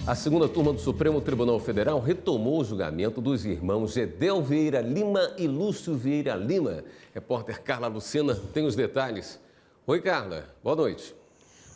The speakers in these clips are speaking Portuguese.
A segunda turma do Supremo Tribunal Federal retomou o julgamento dos irmãos Gedel Vieira Lima e Lúcio Vieira Lima. Repórter Carla Lucena tem os detalhes. Oi, Carla. Boa noite.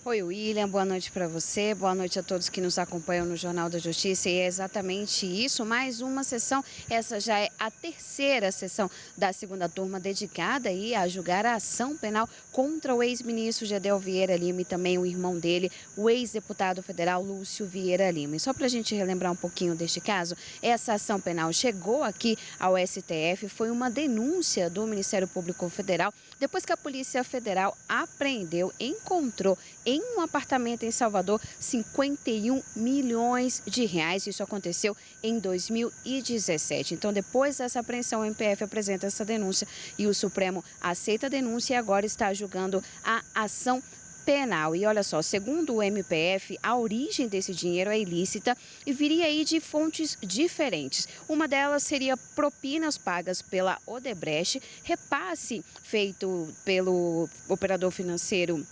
Oi, William. Boa noite para você. Boa noite a todos que nos acompanham no Jornal da Justiça. E é exatamente isso, mais uma sessão. Essa já é a terceira sessão da segunda turma dedicada aí a julgar a ação penal contra o ex-ministro Gedel Vieira Lima e também o irmão dele, o ex-deputado federal Lúcio Vieira Lima. E só para a gente relembrar um pouquinho deste caso, essa ação penal chegou aqui ao STF, foi uma denúncia do Ministério Público Federal, depois que a Polícia Federal apreendeu, encontrou em um apartamento em Salvador 51 milhões de reais. Isso aconteceu em 2017. Então, depois dessa apreensão, o MPF apresenta essa denúncia e o Supremo aceita a denúncia e agora está julgando a ação penal. E olha só, segundo o MPF, a origem desse dinheiro é ilícita e viria aí de fontes diferentes. Uma delas seria propinas pagas pela Odebrecht, repasse feito pelo operador financeiro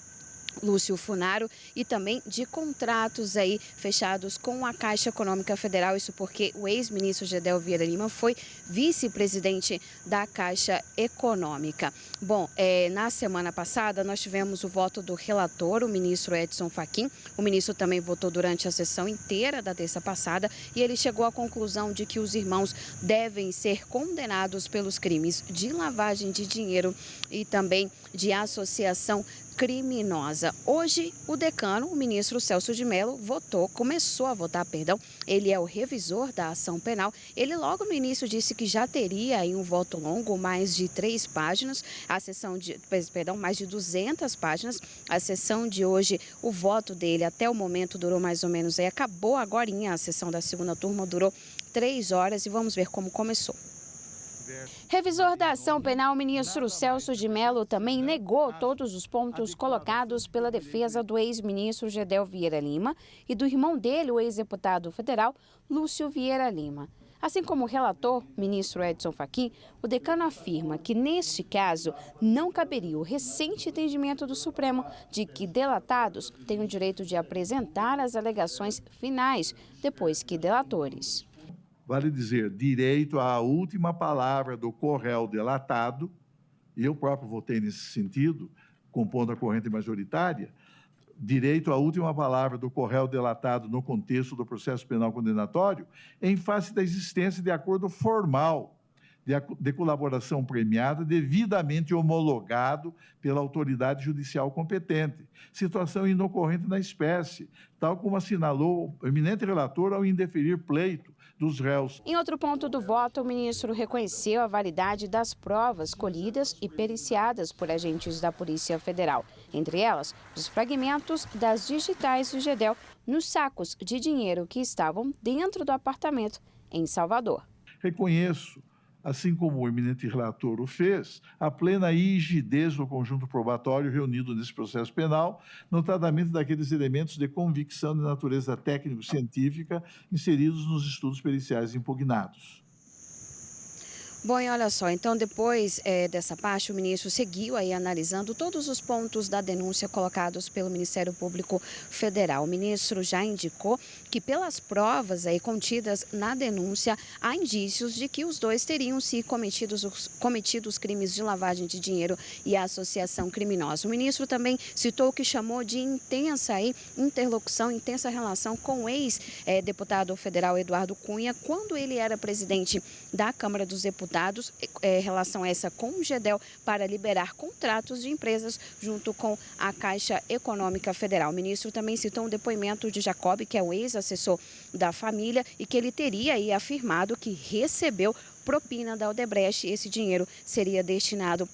Lúcio Funaro e também de contratos aí fechados com a Caixa Econômica Federal, isso porque o ex-ministro Gedel Vieira Lima foi vice-presidente da Caixa Econômica. Bom, na semana passada nós tivemos o voto do relator, o ministro Edson Fachin. O ministro também votou durante a sessão inteira da terça passada e ele chegou à conclusão de que os irmãos devem ser condenados pelos crimes de lavagem de dinheiro e também de associação criminosa. Hoje, o decano, o ministro Celso de Mello, começou a votar, ele é o revisor da ação penal. Ele logo no início disse que já teria aí um voto longo, mais de 3 páginas, mais de 200 páginas. A sessão de hoje, o voto dele até o momento durou mais ou menos, acabou agorinha, a sessão da segunda turma durou 3 horas e vamos ver como começou. Revisor da ação penal, o ministro Celso de Mello também negou todos os pontos colocados pela defesa do ex-ministro Gedel Vieira Lima e do irmão dele, o ex-deputado federal Lúcio Vieira Lima. Assim como o relator, ministro Edson Fachin, o decano afirma que, neste caso, não caberia o recente entendimento do Supremo de que delatados têm o direito de apresentar as alegações finais, depois que delatores. Vale dizer, direito à última palavra do corréu delatado, e eu próprio votei nesse sentido, compondo a corrente majoritária, direito à última palavra do corréu delatado no contexto do processo penal condenatório, em face da existência de acordo formal de colaboração premiada devidamente homologado pela autoridade judicial competente, situação inocorrente na espécie, tal como assinalou o eminente relator ao indeferir pleito dos réus. Em outro ponto do voto, o ministro reconheceu a validade das provas colhidas e periciadas por agentes da Polícia Federal, entre elas os fragmentos das digitais do Gedel nos sacos de dinheiro que estavam dentro do apartamento em Salvador. Reconheço, assim como o eminente relator o fez, a plena rigidez do conjunto probatório reunido nesse processo penal, notadamente daqueles elementos de convicção de natureza técnico-científica inseridos nos estudos periciais impugnados. Bom, e olha só, então depois dessa parte, o ministro seguiu aí analisando todos os pontos da denúncia colocados pelo Ministério Público Federal. O ministro já indicou que pelas provas aí contidas na denúncia, há indícios de que os dois teriam se cometido os crimes de lavagem de dinheiro e associação criminosa. O ministro também citou o que chamou de intensa interlocução, intensa relação com o ex-deputado federal Eduardo Cunha, quando ele era presidente da Câmara dos Deputados, relação essa com o Gedel para liberar contratos de empresas junto com a Caixa Econômica Federal. O ministro também citou um depoimento de Jacob, que é o ex-assessor da família, e que ele teria aí afirmado que recebeu propina da Odebrecht. Esse dinheiro seria destinado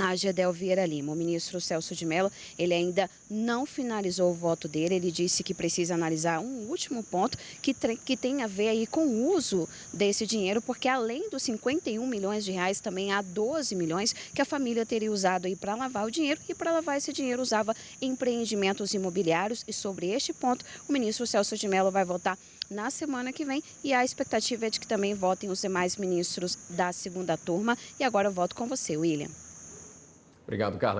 a Gedel Vieira Lima. O ministro Celso de Mello, ele ainda não finalizou o voto dele. Ele disse que precisa analisar um último ponto que tem a ver aí com o uso desse dinheiro, porque além dos 51 milhões de reais, também há 12 milhões que a família teria usado aí para lavar o dinheiro, e para lavar esse dinheiro usava empreendimentos imobiliários. E sobre este ponto, o ministro Celso de Mello vai votar na semana que vem, e a expectativa é de que também votem os demais ministros da segunda turma. E agora eu volto com você, William. Obrigado, Carla.